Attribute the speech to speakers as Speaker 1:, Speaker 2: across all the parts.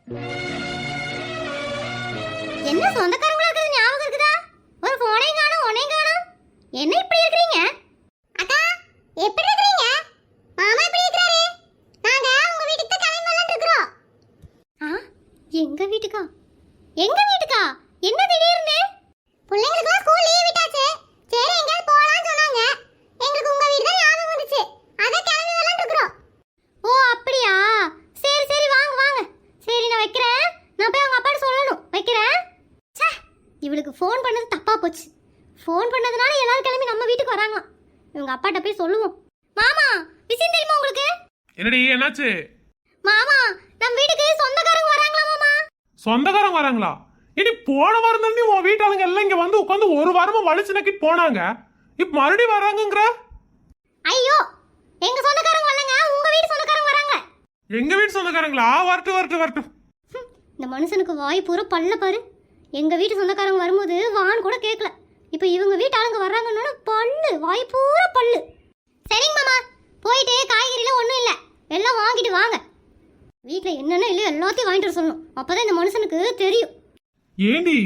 Speaker 1: என்ன சொந்தக்காரங்களா இருக்குது ஞாபகம் இருக்குதா? ஒரு போனையும் காணோம், ஒன்னையும் காணோம். என்ன இப்படி இருக்கீங்க? அக்கா எப்படி இருக்கீங்க? மாமா எப்படி இருக்காரு? நாங்க உங்க வீட்டுக்கு கிளம்பி வரலாம்னு இருக்கோம். எங்க வீட்டுக்கா? எங்க வீட்டுக்கா? என்ன திடீர்னு? பிள்ளைங்களுக்குலாம் ஸ்கூல் லீவ் விட்டாச்சு. சரி எங்க போலாம்னு சொன்னாங்க. எங்களுக்கு உங்க வீடு தான் ஞாபகம் வந்துச்சு. அத கிளம்பி வரலாம்னு இருக்கோம். ஓ அப்படியா? சரி சரி வாங்க வாங்க. சரி நான் வைக்கிறேன். நான் போய் அவங்க அப்பாட்ட சொல்லணும். வைக்கிறேன். ச்சே இவளுக்கு ஃபோன் பண்ணது தப்பா போச்சு. ஃபோன் பண்ணதுனால எல்லாரும் கிளம்பி நம்ம வீட்டுக்கு வராங்க. இவங்க அப்பாட்ட போய் சொல்லுவோம். மாமா விஷயம் தெரியுமா உங்களுக்கு?
Speaker 2: என்னடி என்னாச்சு?
Speaker 1: மாமா நம்ம வீட்டுக்கு சொந்தக்காரங்க வராங்களா மாமா?
Speaker 2: சொந்தக்காரங்க வராங்களா? இனி போன வாரம் தான் உன் வீட்டாளுங்க எல்லாம் இங்க வந்து உட்காந்து ஒரு வாரமா வலிச்சு நக்கிட்டு போனாங்க. இப்ப மறுபடியும் வராங்கங்கற?
Speaker 1: ஐயோ எங்க சொந்தக்காரங்க வரலங்க, உங்க வீட்டு சொந்தக்காரங்க வராங்க.
Speaker 2: எங்க வீட்டு சொந்தக்காரங்களா? வரட்டும்.
Speaker 1: இந்த மனுஷனுக்கு வாய் பூரா பல்ல பாரு. எங்க வீட்டு சொந்தக்காரங்க வரும்போது வான் கூட கேட்கல. இப்போ இவங்க வீட்டு ஆளுங்க வர்றாங்கன்னா பல்லு, வாய் பூரா பல்லு. சரிங்க மாமா, போயிட்டு காய்கறில ஒன்றும் இல்லை எல்லாம் வாங்கிட்டு வாங்க. வீட்டில் என்னென்ன இல்லையோ எல்லாத்தையும் வாங்கிட்டு வர சொல்லணும். அப்பதான் இந்த மனுஷனுக்கு தெரியும்.
Speaker 2: ஏண்டி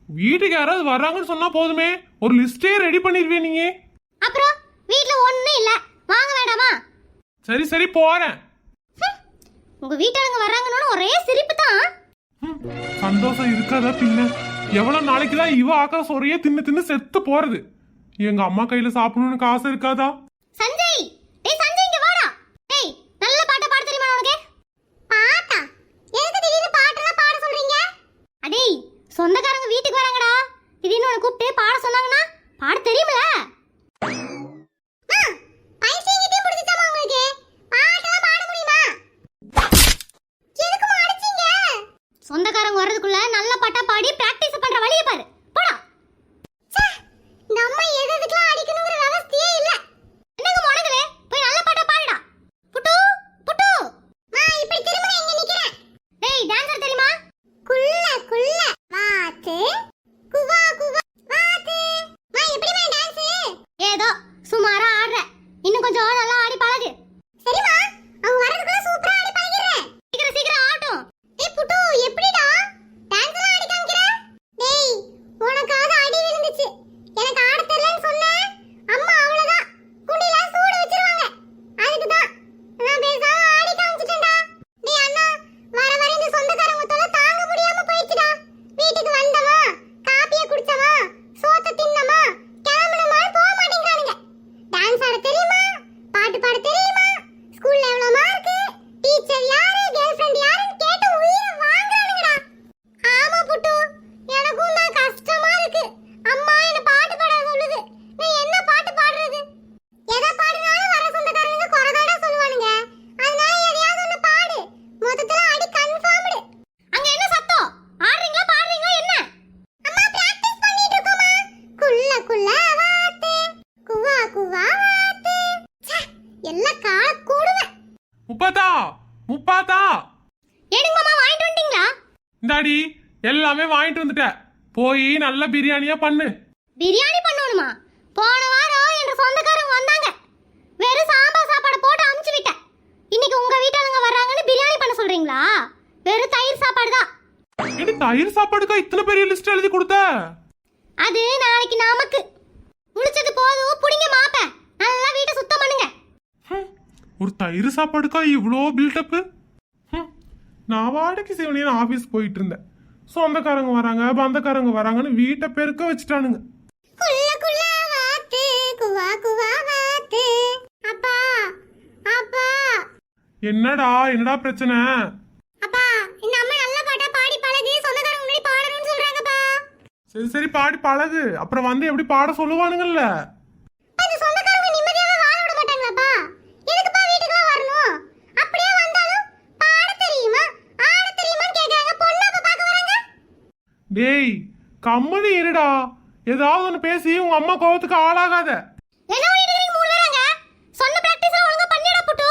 Speaker 2: வீட்டுக்கு யாராவது வர்றாங்கன்னு சொன்னா போதுமே, ஒரு லிஸ்டே ரெடி பண்ணிருவே நீங்க.
Speaker 1: அப்புறம் வீட்டில் ஒன்றும் இல்லை, வாங்க வேண்டாமா?
Speaker 2: சரி போறேன்.
Speaker 1: உங்க வீட்டாளுங்க வர்றாங்கன்னு ஒரே சிரிப்பு தான்.
Speaker 2: சந்தோஷம் இருக்காதா பின்ன? எவ்வளவு நாளைக்குதான் இவ ஆக்கிற சொறையே தின்னு செத்து போறது. எங்க அம்மா கையில சாப்பிடணும்னு காசு இருக்காதா?
Speaker 1: சஞ்சய், டேய் சஞ்சய் இங்க வாடா. டேய் நல்ல பாட்டு பாட தெரியுமா உனக்கு? பாட்டா? எதுக்கு திடீர்னு பாட்டெல்லாம் பாட சொல்றீங்க? அடேய் சொந்தக்காரங்க வீட்டுக்கு வராங்கடா. திடீர்னு உன்னை கூப்பிட்டு பாட சொன்னாங்கன்னா பாட தெரியுமல? சொந்தக்காரங்க வர்றதுக்குள்ள நல்ல பாட்டா பாடி பிராக்டிஸ் பண்ற வழியை பாரு. போடா. நம்ம எதுக்குலாம் அடிக்கணும்ங்கற அவசியம் இல்ல. என்னங்க முடங்கலே, போய் நல்ல பாட்டா பாடுடா. புட்டு இப்படி திரும்ப எங்க நிக்கிறேன்? டேய் டான்சர் தெரியுமா? குள்ள வாத்து குவா வாத்து. எப்படிமா டான்ஸ்? ஏதோ சுமாரா ஆடுற. இன்னும் கொஞ்சம் நல்லா ஆடி பழகு. சரிமா, அவங்க வர்றதுக்குள்ள சூப்பரா ஆடி பழகிடுறேன். சீக்கிரம் ஆட்டும். ஏய் புட்டு எப்படிடா டான்ஸ் எல்லாம் ஆடி காமிக்கிற? டேய் உனக்காக அடி விழுந்துச்சு. எனக்கு ஆட தெரியலன்னு சொன்ன அம்மா அவ்வளவுதான் குண்டில சூடு வச்சிருவாங்க. அதுக்கு தான் நான் பேசாம ஆடி காமிச்சிட்டேன்டா. டேய் அண்ணா, வர இந்த சொந்தக்காரங்க தொல்லை தாங்க முடியாம போயிடுச்சுடா. வீட்டுக்கு வந்தமா காப்பிய குடிச்சமா சோத்த தின்னமா கிளம்பணுமா போக மாட்டேங்கறானுங்க. டான்ஸ் ஆட தெரியுமா? பாட்டு பாட தெரியுமா? ஸ்கூல்ல எவ்வளவு மார்க்? டீச்சர் யாரு? கேர்ள் ஃப்ரெண்ட் யாருன்னு கேட்டு உயிரை வாங்குறானுங்கடா. ஆமா புட்டு, எனக்கும் தான் கஷ்டமா இருக்கு. அம்மா என்ன பாட்டு பாட சொல்லுது. நான் என்ன பாட்டு பாடுறது? எதை பாடினாலும் வர சொந்தக்காரங்க குறதாடா சொல்லுவானுங்க. அதனால எதையாவது ஒண்ணு பாடு. மொத்தத்துல அடி கன்ஃபார்ம்டு. அங்க என்ன சத்தம்? ஆடுறீங்களா பாடுறீங்களா என்ன? அம்மா பிராக்டீஸ் பண்ணிட்டு இருக்கோமா. குள்ள வாத்து குவா வாத்து. எல்லாம் கால கூடுவேன்.
Speaker 2: முப்பாத்தா
Speaker 1: ஏனுங்க மாமா வாங்கிட்டு வந்துட்டீங்களா?
Speaker 2: இந்தாடி எல்லாமே வாங்கிட்டு வந்துட்ட. போய் நல்ல பிரியாணியா பண்ணு.
Speaker 1: பிரியாணி பண்ணணுமா? போன வாரம் எங்க சொந்தக்காரங்க வந்தாங்க. வெறும் சாம்பார் சாப்பாடு போட்டு அமுச்சு விட்டேன். இன்னைக்கு உங்க வீட்டாளுங்க வர்றாங்கன்னு பிரியாணி பண்ண சொல்றீங்களா? வெறும் தயிர் சாப்பாடு தான்.
Speaker 2: ஏடி தயிர் சாப்பாடுக்கா இத்தனை பெரிய லிஸ்ட் எழுதி கொடுத்த?
Speaker 1: அது நாளைக்கு நமக்கு. முடிச்சது போதும், புடிங்க மாப்ப. நல்லா வீட்டை சுத்தம் பண்ணுங்க.
Speaker 2: ஒரு தயிர் சாப்பாடுக்கா இவ்வளோ பில்டப்பு? நான் வாடகைக்கு சிவனியன் ஆபீஸ் போயிட்டு இருந்தேன். சொந்தக்காரங்க வராங்க பந்தக்காரங்க வராங்கன்னு வீட்டை பெருக்க வச்சுட்டானுங்க.
Speaker 1: குள்ள வாத்து குவா வாத்து. அப்பா
Speaker 2: என்னடா பிரச்சனை?
Speaker 1: அப்பா இந்த அம்மா நல்ல பாட்டா பாடி பழகி சொந்தக்காரங்க முன்னாடி பாடணும்னு சொல்றாங்கப்பா.
Speaker 2: சரி பாடி பழகு. அப்புறம் வந்து எப்படி பாட சொல்லுவானுங்கல்ல.
Speaker 1: அந்த சொந்தக்காரங்க நிம்மதியாவே வாழ விட மாட்டாங்களாப்பா? எதுக்குப்பா வீட்டுக்குலாம் வரணும்? அப்படியே வந்தாலும் பாட தெரியுமா ஆட தெரியுமான்னு கேக்குறாங்க. பொண்ணு அப்ப பார்க்க வராங்க.
Speaker 2: டேய் கம்மனி இருடா. ஏதாவது ஒன்று பேசி உங்க அம்மா கோவத்துக்கு ஆளாகாத.
Speaker 1: என்ன பண்ணிட்டு இருக்கீங்க மூணு பேரங்க? சொன்ன பிராக்டீஸ் ஒழுங்கா பண்ணிடா புட்டு.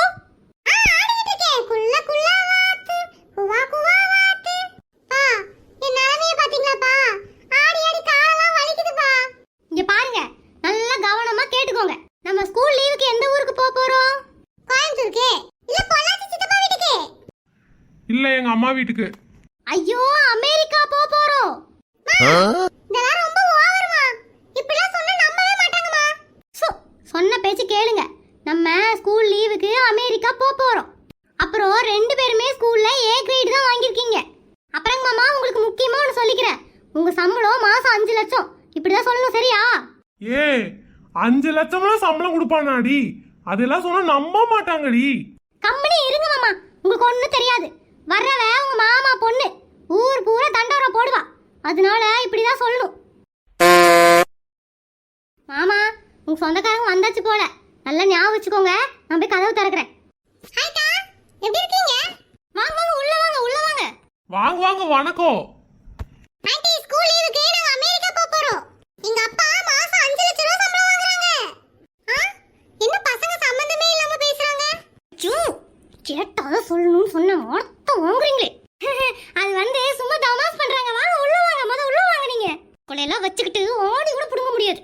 Speaker 1: ஆடிட்டு இருக்கேன். குள்ள வாத்து குவா வாத்து. என் நிலைமைய பாத்தீங்களாப்பா? ஆடி காலெல்லாம் வலிக்குதுப்பா. இங்க பாருங்க, நல்லா கவனமா கேட்டுக்கோங்க. நம்ம ஸ்கூல் லீவுக்கு எந்த ஊருக்கு போறோம்? கோயம்புத்தூருக்கு இல்ல பொள்ளாச்சி சித்தப்பா வீட்டுக்கு?
Speaker 2: இல்ல எங்க அம்மா வீட்டுக்கு.
Speaker 1: ஐயோ அமெரிக்கா போறோம். இதெல்லாம் ரொம்ப ஓவர்மா. இப்படிலாம் சொன்னா நம்பவே மாட்டாங்கம்மா. சொன்ன பேச்சு கேளுங்க. நம்ம ஸ்கூல் லீவுக்கு அமெரிக்கா போறோம். அப்புறம் 2 பேருமே ஸ்கூல்ல ஏ கிரேட் தான் வாங்கியிருக்கீங்க. அப்புறம் மாமா உங்களுக்கு முக்கியமா ஒன்று சொல்லிக்கிறேன். உங்க சம்பளம் மாசம் 5 லட்சம். இப்படிதான் சொல்லணும் சரியா?
Speaker 2: 5 லட்சம்லாம் சம்பளம் கொடுப்பானாடி? அதெல்லாம் சொன்னா நம்ப மாட்டாங்கடி.
Speaker 1: கம்பெனி இருங்க மாமா. உங்களுக்கு ஒண்ணும் தெரியாது. வர்றவ உங்க மாமா பொண்ணு. ஊர் பூரா தண்டோரா போடுவா. அதனால இப்படிதான் சொல்லணும். மாமா உங்க சொந்தக்காரங்க வந்தாச்சு போல. நல்லா ஞாபகம் வச்சுக்கோங்க. நான் போய் கதவு திறக்கிறேன். ஹாய்க்கா எப்படி இருக்கீங்க? வாங்க வாங்க உள்ள வாங்க உள்ள வாங்க.
Speaker 2: வாங்க வாங்க வணக்கம்.
Speaker 1: ஆண்டி ஸ்கூல் லீவுக்கு நாங்க அமெரிக்கா போறோம். எங்க அப்பா மாசம் 5 லட்சம் ரூபாய் சம்பளம் வாங்குறாங்க. என்ன பசங்க சம்பந்தமே இல்லாம பேசுறாங்க? கேட்டாத சொல்லணும்னு சொன்ன மொத்தம் வாங்குறீங்களே. அது வந்து சும்மா தமாஸ் பண்றாங்க. வாங்க உள்ள வாங்க. முத உள்ள வாங்க. நீங்க கொலையெல்லாம் வச்சுக்கிட்டு ஓடி கூட புடுங்க முடியாது.